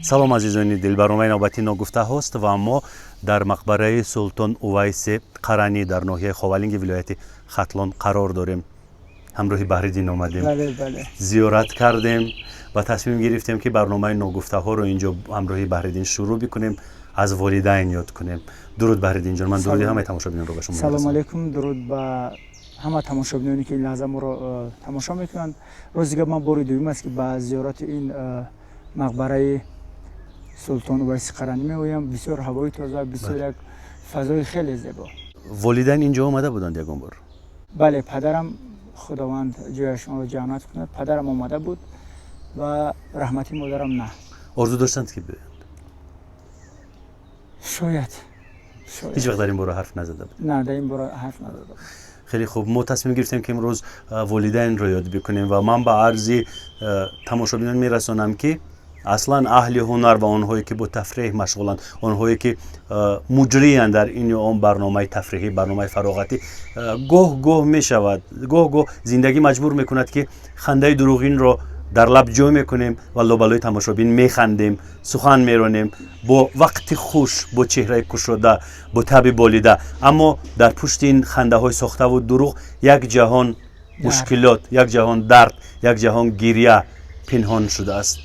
салом азизони дил, барномаи навбати ногуфтаҳост ва мо дар мақбараи Султон Увайси Қаранӣ дар ноҳияи Ховалинги вилояти Хатлон қарор дорем. ҳамроҳи Баҳриддин омадем, зиёрат кардем ва тасмим гирифтем ки барномаи ногуфтаҳоро инҷо ҳамроҳи Баҳриддин шурӯъ бикунем, аз волидайн ёд кунем. дуруд Баҳриддин ҷон, ман дуруди ҳамаи тамошобинонро ба шумо салом алейкум, дуруд ба ҳама тамошобиноне ки ин лаҳза моро тамошо мекунанд. рӯзи дигар ман бори дуюм аст ки ба зиёрати ин мақбараи Султон Увайси Қаранӣ меоям. бисёр ҳавои тоза, бисёр як фазои хеле зебо. волидайн инҷо омада буданд ягон бор? бале, падарам худованд ҷояшонро ҷаннат кунад, падарам омада буд ва раҳмати модарам на. орзу доштанд ки биёянд? шояд. ҳеҷ вақт дар ин бора ҳарф назада буд? на, дар ин бора ҳарф назада буд. خیلی خوب، ما تصمیم گرفتیم که امروز والدین رو یاد بکنیم و من به عرض تماشابینان میرسانم که اصلا اهل هنر و آنهایی که با تفریح مشغولند، آنهایی که مجری اند در این و آن برنامه تفریحی، برنامه فراغتی، گاه میشود، گاه زندگی مجبور میکند که خنده دروغین رو در لب جای میکنیم و لابلای تماشابین میخندیم، سخن میرانیم با وقت خوش، با چهره گشوده، با طبع بالیده، اما در پشت این خنده های ساخته و دروغ یک جهان مشکلات، یک جهان درد، یک جهان گریه پنهان شده است.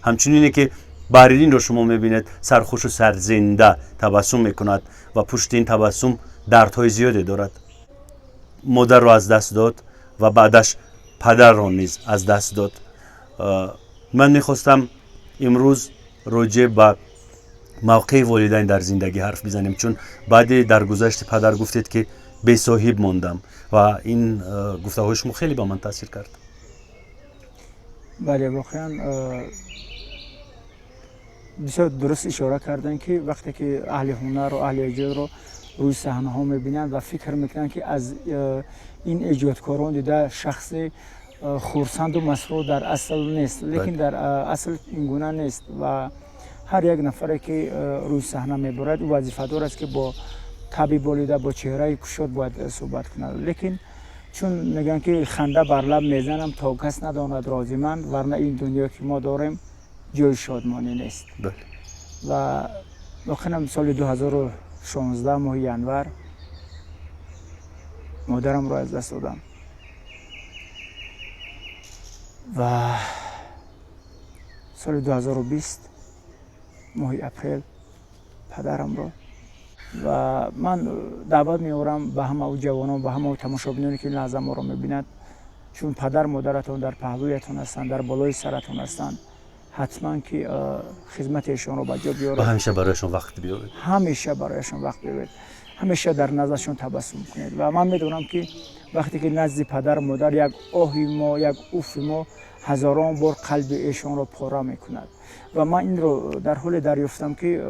همچنینه که بهره‌دین رو شما میبینید سرخوش و سرزنده تبسم میکند و پشت این تبسم دردهای زیادی دارد. مادر رو از دست داد و بعدش پدر را نیز از دست داد. من میخواستم امروز راجع به موقع والدین در زندگی حرف بزنیم، چون بعد درگذشت پدر گفتید که بی صاحب ماندم و این گفته های شما خیلی به من تاثیر کرد. بله، واقعا بسیار درست اشاره کردن که وقتی که اهل هنر و اهل ایجاد رو روی صحنه ها میبینند و فکر میکنند که از این ایجادکاران دیده شخص خورسند و مسرور در اصل نیست، لیکن در اصل این گونه نیست و هر یک نفری که روی صحنه میبرد او وظیفه‌دار است که با طبع بالیده، با چهره گشاد باید صحبت کند. لیکن چون میگن که خنده بر لب میزنم تا کس نداند راضی من، ورنه این دنیا که ما داریم جای شادمانی نیست. و واقعا سال 2016 ماه ینور مادرم را از دست دادم و سال 2020 ماه اپریل پدرم را. و من دعوت می‌آورم به همه جوانان، به همه تماشابینانی که این لحظه ما را می‌بینند، چون پدر مادرتان در پهلویتان هستند، در بالای سرتان هستند، حتما که خدمت ایشان رو به جا بیارید و همیشه برایشان وقت بیاورید. همیشه برایشان وقت بیاورید، همیشه در نظرشون تبسم کنید. و من میدونم که وقتی که نزد پدر مادر یک آهی ما، یک اوف ما هزاران بار قلب ایشان رو پاره میکند. و من این رو در حال دریافتم که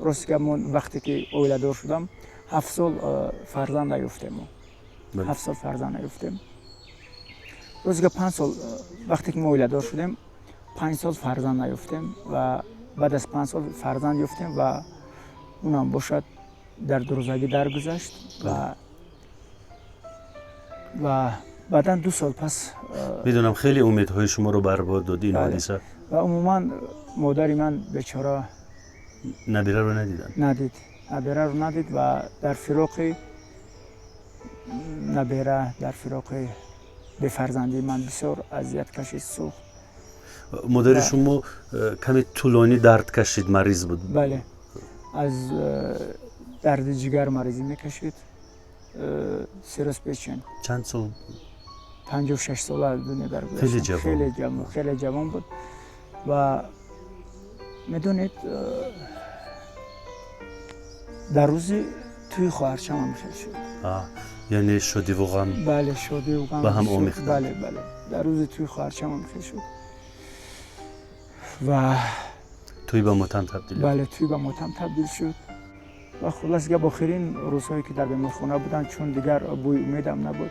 راست که من وقتی که اویله‌دار شدم 7 سال فرزند نیافتم. 7 سال فرزند نیافتم. روزی که 5 سال وقتی که ما اویله‌دار شدیم 5 سال فرزند نیافتم و بعد از 5 سال فرزند یافتم و اونم باشد در دروزگی درگذشت و بعدا 2 سال پس میدونم خیلی امیدهای شما رو برباد داد این حادثه. و عموما مادری من بیچاره نبیره رو نبیره رو ندید و در فراق نبیره، در فراق به فرزندی من بسیار اذیت کشید، سوخت. مادر شما کمی طولانی درد کشید، مریض بود؟ بله، از درد جگر مریضی میکشید، سیروس پیچین. چند سال؟ 56 ساله از دنیا درگذشت. خیلی جوان بود و میدونید در روزی توی خواهرچم هم شد. یعنی شادی و غم؟ بله، شادی و غم با هم آمیختند. بله، در روزی توی خواهرچم هم شد و توی به ماتم تبدیل شد. بله، توی به ماتم تبدیل شد و خلاص که آخرین روزهایی که در بیمارخانه بودن، چون دیگر بوی امیدم نبود،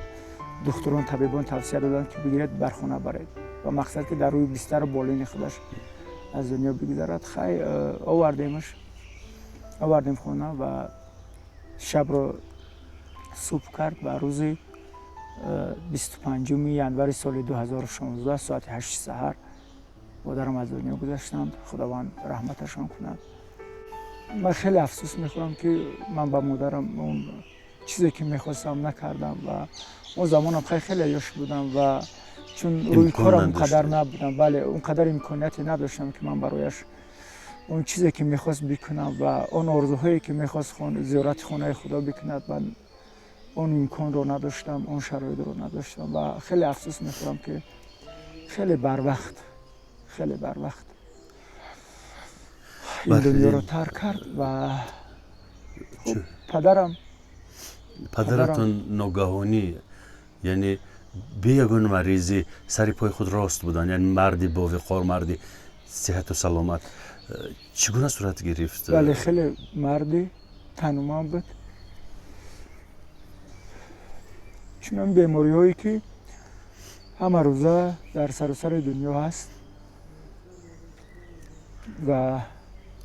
دکتران طبیبان توصیه دادند که بگیرید بر خانه برید و مقصد که در روی بستر بالین خودش از دنیا بگذرد. آوردیم خانه و شب رو صبح کرد و روز 25 ینور سال 2016 ساعت 8 سحر مادرم از دنیا گذشتند، خداوند رحمتشان کند. من خیلی افسوس میخورم که من با مادرم اون چیزی که میخواستم نکردم و اون زمانم خیلی یاش بودم و چون روی کارم اونقدر نبودم، بله اونقدر امکانیتی نداشتم که من برایش اون چیزی که میخواست بکنم و اون آرزوهایی که میخواست زیارت خانه خدا بکند، من اون امکان رو نداشتم، اون شرایط رو نداشتم و خیلی افسوس میخورم که خیلی بر وقت این دنیا رو ترک کرد. و خب پدرتون ناگهانی، یعنی به یگان مریضی سری پای خود راست بودن، یعنی مردی با وقار، مردی صحت و سلامت، چگونه صورت گرفت؟ بله خیلی مردی تنومان بود، چون این بیماری هایی که همه روزه در سراسر دنیا هست و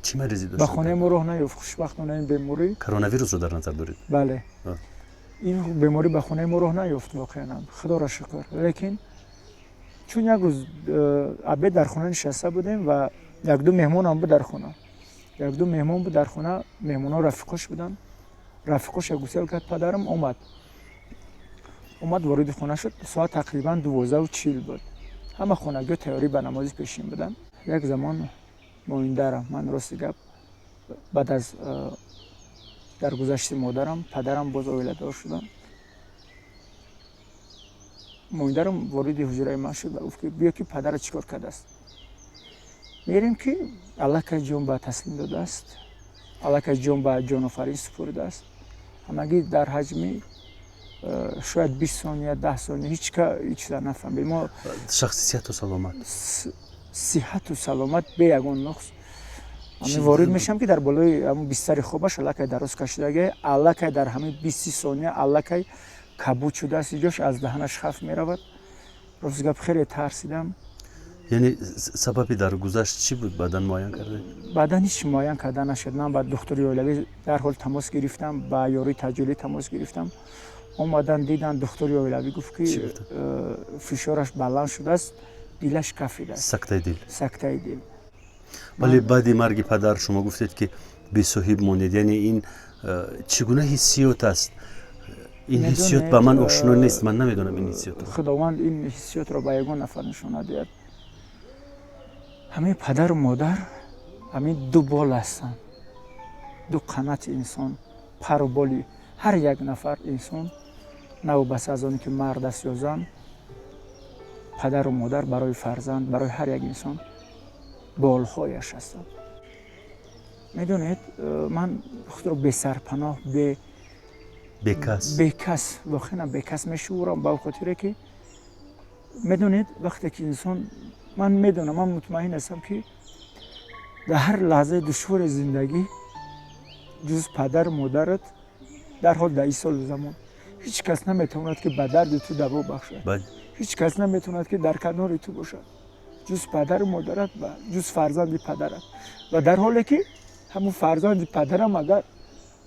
چی مریضی داشت؟ به خانه ما راه نیفت. خوشبختانه این بیماری، کرونا ویروس رو در نظر دارید؟ بله این بیماری به خانه ما راه نیفت واقعا، خدا را شکر. لیکن چون یک روز عبید در خانه نشسته بودیم و یک دو مهمان هم بود در خانه، مهمان ها رفیقاش بودن. رفیقاش گسیل کرد، پدرم اومد وارد خانه شد. ساعت تقریبا 12:40 بود. همه خانگی تیاری به نماز پیشین بودن. یک زمان مایندرم، من راست گپ بعد از درگذشت مادرم پدرم باز اویله‌دار شدن. مایندرم وارد حجره من شد و گفت که بیا که پدر چیکار کرده است. میریم که الله که جان به تسلیم داده است، الله که جان به جان آفرین سپرده است. همگی در حجمی شاید 20 ثانیه 10 ثانیه هیچ چیز نفهمید. ما شخصیت و سلامت، صحت و سلامت به یگان نقص. من وارد میشم که در بالای همون بستر خوابش الله که دراز کشیده، الله که در همین 20 ثانیه الله که کبود شده است، جاش از دهنش خف میرود. راست گپ خیلی ترسیدم. یعنی سببی در گذشت چی بود؟ بدن معاین کرده؟ بدن هیچ معاین کرده نشد. من با دکتر یولوی در حال تماس گرفتم، با یاری تجلی تماس گرفتم. اومدن دیدن دکتر یولوی گفت که فشارش بلند شده است، دیلش کفیده است. سکته دل. ولی بعد مرگ پدر شما گفتید که بی صاحب ماندید، یعنی این چگونه حسیات است؟ این حسیات به من آشنا نیست، من نمیدونم این حسیات رو. خداوند این حسیات رو به یگان نفر نشان داد. همین پدر و مادر همین دو بال هستند، دو قنات انسان، پر و بالی هر یک نفر انسان، نه بس از آن که مرد است یا زن، پدر و مادر برای فرزند، برای هر یک انسان بالهایش هستند. میدونید من خود رو به سرپناه، به کس واقعا به کس میشورم، با خاطر که میدونید وقتی که انسان، من میدونم، من مطمئن هستم که در هر لحظه دشوار زندگی جز پدر و مادرت در حال در این سال زمان هیچ کس نمیتواند که به درد تو دوا بخشد. هیچ کس نمیتواند که در کنار تو باشد جز پدر و مادرت و جز فرزند پدرت. و در حالی که همون فرزند پدرم اگر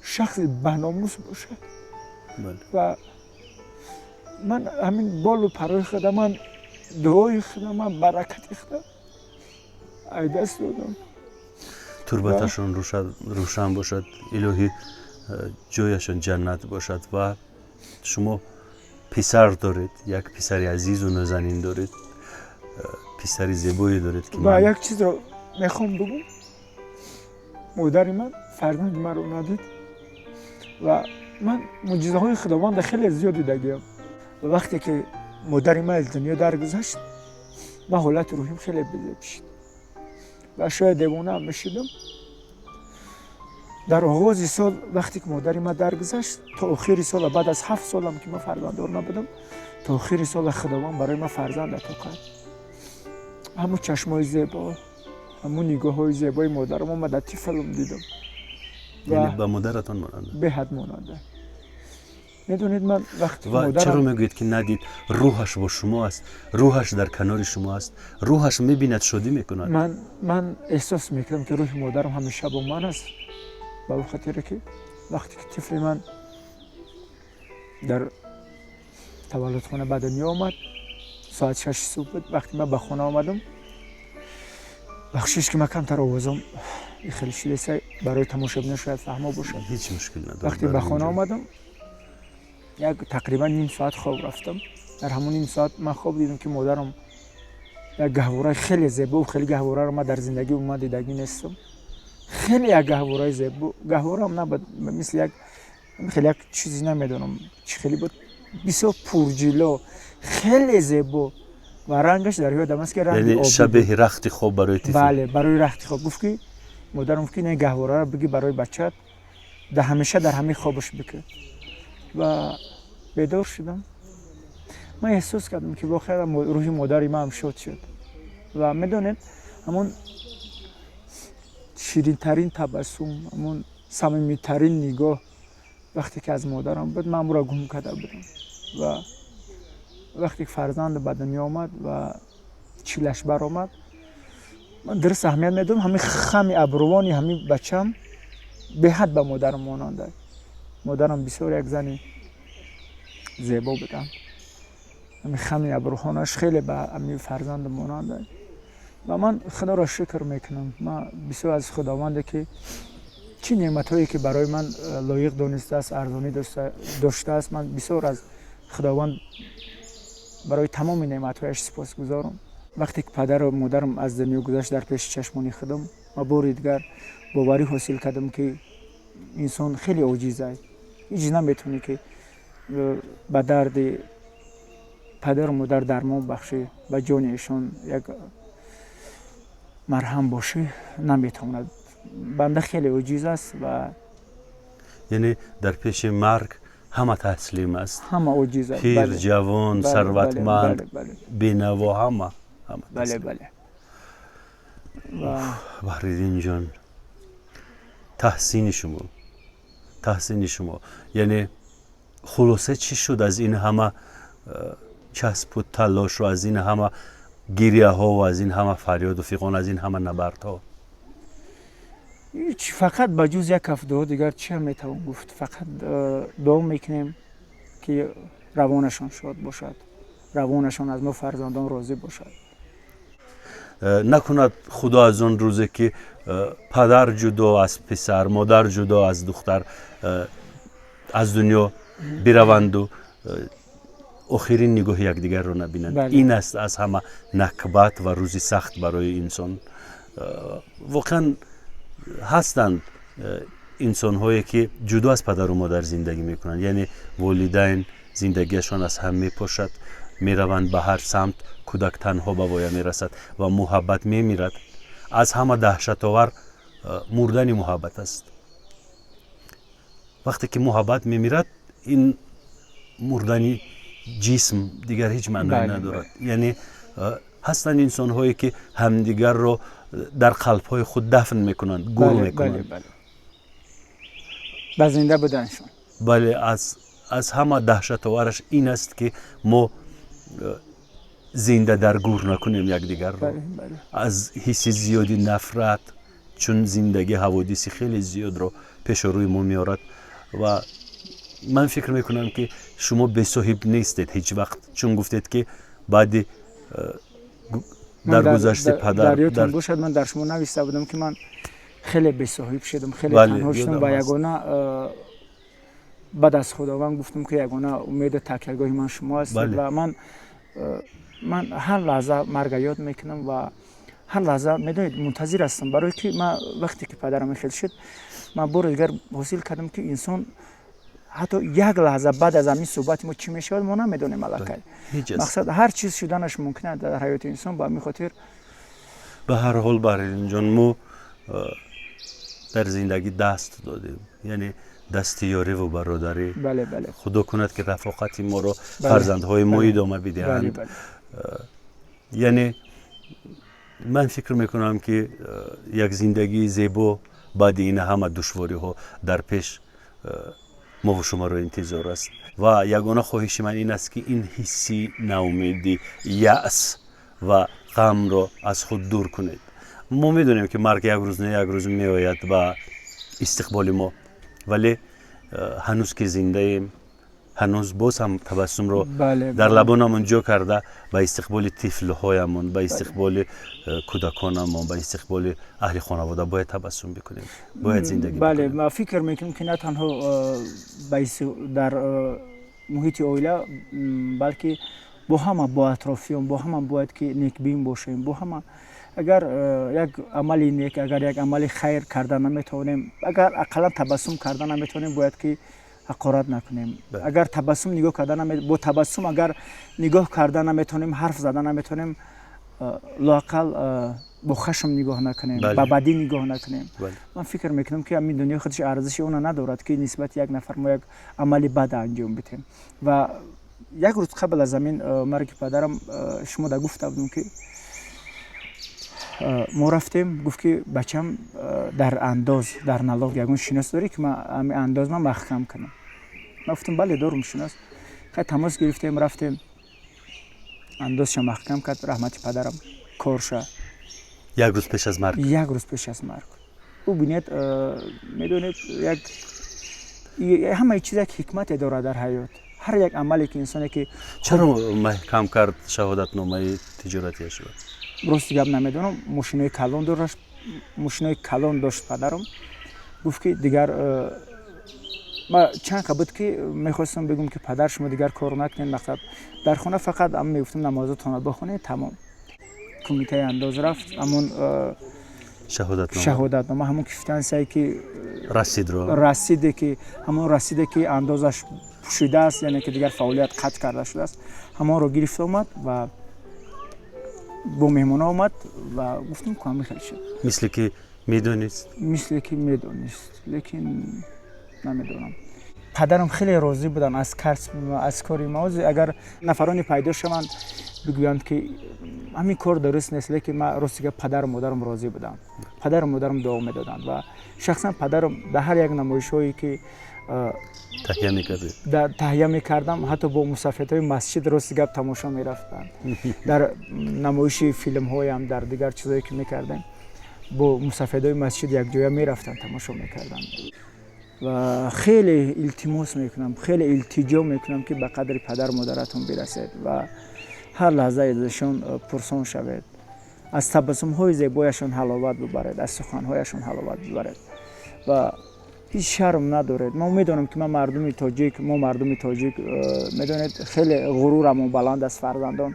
شخص بناموس باشد و من همین بال و پرای خودم، من دعای خودم، من برکت خودم ای دست دادم. تربتشون روشن باشد، الهی جایشون جنت باشد. و شما پسر دارید، یک پسری عزیز و نازنین دارید، پسری زیبایی دارید که و یک چیز رو میخوام بگم، مادر من فرزند من رو ندید و من معجزه های خداوند خیلی زیاد دیدم. و وقتی که مادر من از دنیا درگذشت، من حالت روحیم خیلی بده شد و شاید دیوانه هم میشدم. در آغاز سال وقتی که مادر من درگذشت تا آخر سال، بعد از 7 سالم که من فرزنددار نبودم، تا آخر سال خداوند برای من فرزند عطا کرد. همون چشمای زیبا، همون نگاه‌های زیبای مادرم من در فیلم دیدم. یعنی به مادرتون ماننده؟ به حد ماننده. میدونید من وقتی و چرا میگویید که ندید؟ روحش با شما است، روحش در کنار شما است، روحش میبیند، شادی میکند. من احساس میکنم که روح مادرم همیشه با من است، به خاطر که وقتی که طفل من در تولدخانه به دنیا آمد، ساعت 6 صبح بود. وقتی من به خانه آمدم بخشش که من کمتر آوازم خیلی شده برای تماشابینان شاید فهمه باشه. هیچ مشکل نداره. وقتی به خانه آمدم یک تقریبا نیم ساعت خواب رفتم. در همون نیم ساعت من خواب دیدم که مادرم یک گهواره خیلی زیبا و خیلی گهواره رو من در زندگی عموما دیدگی نیستم. خیلی یک گهواره زیبا، گهواره هم نه مثل یک خیلی یک چیزی نمیدونم چی خیلی بود، بسیار پرجلو، خیلی زیبا و رنگش در یادم است که رنگ یعنی آبی شبیه رخت خواب برای طفل. بله برای رخت خواب. گفت که مادرم که نه گهواره رو بگی برای بچت ده همیشه در همین خوابش بکن. و بیدار شدم. من احساس کردم که واقعا روح مادری من هم شاد شد و میدونید همون شیرین ترین تبسم، همون صمیمی ترین نگاه وقتی که از مادرم بود من را گم کرده بودم و وقتی که فرزند به دنیا آمد و چیلش برآمد من درست اهمیت میدم همین خم ابروانی همین بچم به حد به مادرم ماننده. مادرم بسیار یک زن زیبا بودم، همین خم ابروهانش خیلی به همین فرزند ماننده و من خدا را شکر میکنم. من بسیار از خداوند که چی نعمتایی که برای من لایق دانسته است، ارزانی داشته است، من بسیار از خداوند برای تمام نعمتهایش سپاسگزارم. وقتی که پدر و مادرم از دنیا گذشت در پیش چشمانی خودم و بار دیگر باوری حاصل کردم که انسان خیلی عاجز است، هیچ نمیتونه که به درد پدر و مادر درمان بخشه و جان ایشان یک مرهم باشه نمیتواند. بنده خیلی عاجز است و یعنی در پیش مرگ همه تسلیم است، همه عاجز است، پیر، جوان، ثروتمند، بله بینوا، همه بله تسلیم. بله. و بحرالدین جان، تحسین شما یعنی خلاصه چی شد از این همه چسب و تلاش و از این همه گریه ها و از این همه فریاد و فیغان، از این همه نبرد ها؟ هیچ، فقط بجز یک هفته دیگر چه میتوان گفت، فقط دعا میکنیم که روانشان شاد باشد، روانشان از ما فرزندان راضی باشد. نکند خدا از اون روزه که پدر جدا از پسر، مادر جدا از دختر از دنیا بروند و آخرین نگاه یکدیگر رو نبینند. بله. این است از همه نکبت و روزی سخت برای انسان. واقعا هستند انسان هایی که جدا از پدر و مادر زندگی میکنند، یعنی والدین زندگیشان از هم میپاشد، میروند به هر سمت، کودک تنها به وای میرسد و محبت میمیرد. از همه دهشت آور مردن محبت است. وقتی که محبت میمیرد این مردنی جسم دیگر هیچ معنی ندارد. یعنی هستند انسان هایی که همدیگر رو در قلب های خود دفن میکنند، گور میکنند. بله. به زنده بودنشون. بله، از همه دهشت آورش این است که ما زنده در گور نکنیم یکدیگر رو. بله. از حس زیادی نفرت، چون زندگی حوادث خیلی زیاد رو پیش روی ما میارد و من فکر میکنم که شما به صاحب نیستید هیچ وقت، چون گفتید که بعد در گذشته پدر در باشد من در شما نوشته بودم که من خیلی به صاحب شدم، خیلی تنها شدم و یگانه بعد از خداوند گفتم که یگانه امید تکیهگاه من شما هستید. و من هر لحظه مرگ یاد میکنم و هر لحظه میدونید منتظر هستم، برای که من وقتی که پدرم خیلی شد من بار دیگر حاصل کردم که انسان حتی یک لحظه بعد از همین صحبت ما چی میشود ما نمیدونیم ملکه. مقصد هر چیز شدنش ممکنه در حیات انسان، با همین خاطر به هر حال بحرالدین جان ما در زندگی دست دادیم، یعنی دست یاری و برادری. بله. خدا کند که رفاقت ما رو فرزندهای ما ادامه بدهند. یعنی من فکر میکنم که یک زندگی زیبا بعد این همه دشواری ها در پیش ما و شما رو انتظار است و یگانه خواهش من این است که این حسی ناامیدی، یأس و غم رو از خود دور کنید. ما میدونیم که مرگ یک روز نه یک روز می آید و استقبال ما، ولی هنوز که زنده ایم، هنوز باز هم تبسم رو بله، در بله. لبانمون جو کرده به استقبال طفل‌هایمون، به استقبال کودکانمون، به استقبال اهل خانواده باید تبسم بکنیم، باید زندگی بله، بکنیم. ما فکر میکنم که نه تنها در محیط عائله بلکه با همه، با اطرافیان، با همه باید که نیکبین باشیم. با همه اگر یک عمل نیک، اگر یک عمل خیر کردن نمیتونیم، اگر اقلا تبسم کردن نمیتونیم، باید که حقارت نکنیم. اگر تبسم نگاه کردن با تبسم اگر نگاه کردن نمیتونیم، حرف زدن نمیتونیم، لااقل با خشم نگاه نکنیم، با بدی نگاه نکنیم. من فکر میکنم که همین دنیا خودش ارزش اون ندارد که نسبت یک نفر ما یک عملی بد انجام بدیم. و یک روز قبل از همین مرگ پدرم شما دا گفته بودم که ما رفتیم، گفت که بچم در انداز، در نلاق یگون شناس داری که من همین انداز من محکم کنم. من گفتم بله دارم شناس. خیلی تماس گرفتیم، رفتیم اندازش محکم کرد. رحمت پدرم کارشه یک روز پیش از مرگ. یک روز پیش از مرگ. ببینید میدونید همه چیز یک حکمت داره در حیات. هر یک عملی که انسانی که چرا محکم کرد شهادت نامه تجارتیش رو؟ درست گپ نمیدونم. ماشینای کلان داشت، ماشینای کلان داشت پدرم. گفت که دیگر ما چند بود که میخواستم بگم که پدر شما دیگر کار نکنین، مقصد در خانه فقط هم میگفتم نمازتون بخونید تمام. کمیته انداز رفت، همون شهادت نامه همون کفتن سعی که رسیده که همون رسیده که اندازش شده است، یعنی که دیگر فعالیت قطع کرده شده است، همون رو گرفت اومد و با مهمون آمد و گفتم کامی خیلی شد. مثل که میدونست لیکن نمیدونم. پدرم خیلی راضی بودن از کاری ما. اگر نفرانی پیدا شوند بگویند که همین کار درست نیست، لیکن من راستی که پدر و مادرم راضی بودن، پدر و مادرم دعا میدادن و شخصا پدرم در هر یک نمایش‌هایی که تهیه میکردم، حتی با مسافرهای مسجد راستی گپ تماشا میرفتن. در نمایش فیلم هایم، در دیگر چیزایی که میکردیم با مسافرهای مسجد یک جای میرفتن تماشا میکردن. و خیلی التماس میکنم، خیلی التجا میکنم که به قدر پدر مادرتون برسید و هر لحظه ازشون پرسان شوید، از تبسم های زیبایشون حلاوت ببرید، از سخن هایشون حلاوت ببرید و هیچ شرم ندارید. ما میدونم که ما مردم تاجیک میدونید خیلی غرورمون بلند است فرزندان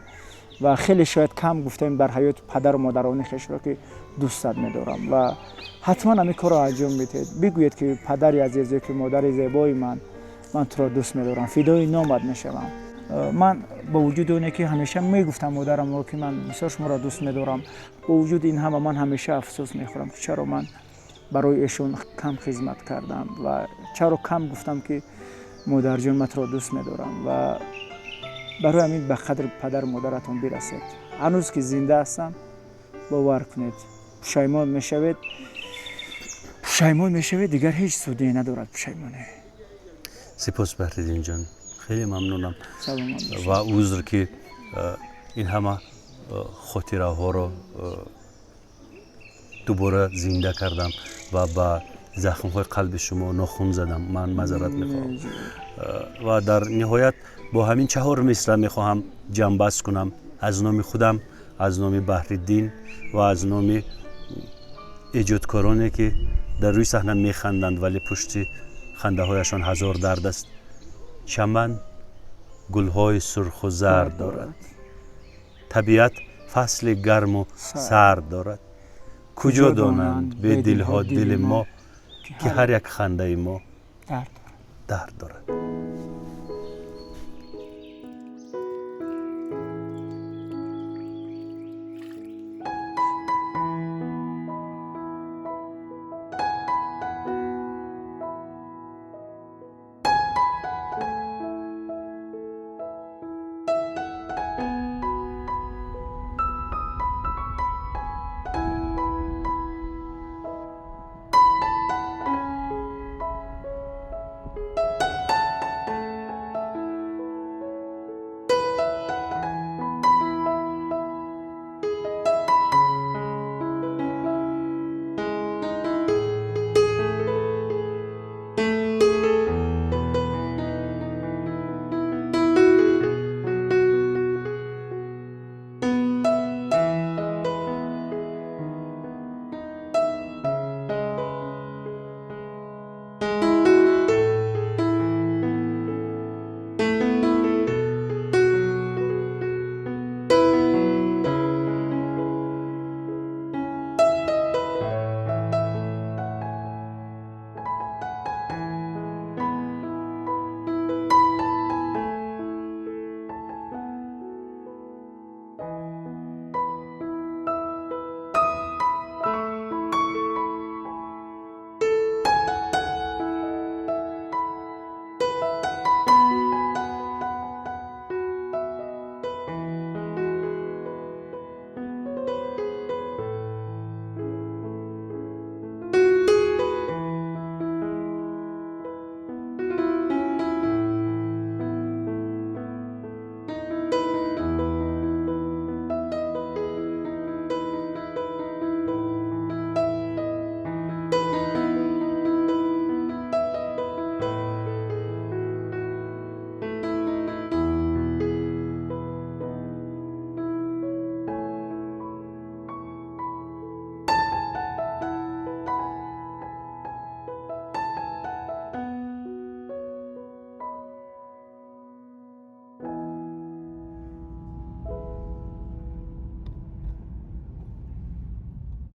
و خیلی شاید کم گفتیم در حیات پدر و مادران خویش را که دوستت میدارم و حتما همین کار را انجام میدید. بگویید که پدری عزیزی که مادر زیبای من تو را دوست میدارم، فدای نامت میشوم. من با وجود اونه که همیشه میگفتم مادرم که من بسیار شما را دوست میدارم، با وجود این همه من همیشه افسوس میخورم که چرا من برای ایشون کم خدمت کردم و چرا کم گفتم که مادر جان من تو را دوست میدارم و برای همین به قدر پدر و مادرتون برسید. هنوز که زنده هستم باور کنید پشیمان میشوید دیگر هیچ سودی ندارد پشیمانی. سپاس بهردین جان، خیلی ممنونم و عذر که این همه خاطره ها رو دوباره زنده کردم و با زخم های قلب شما ناخون زدم. من معذرت میخواهم و در نهایت با همین 4 مصرع میخواهم جمع بست کنم از نام خودم، از نام بهردین و از نام ایجادکارانی که در روی صحنه میخندند ولی پشت خنده هایشان هزار درد است. چمن گلهای سرخ و زرد دارد، طبیعت فصل گرم و سرد دارد. کجا دانند به دلها دل ما که هر یک خنده ما درد دارد.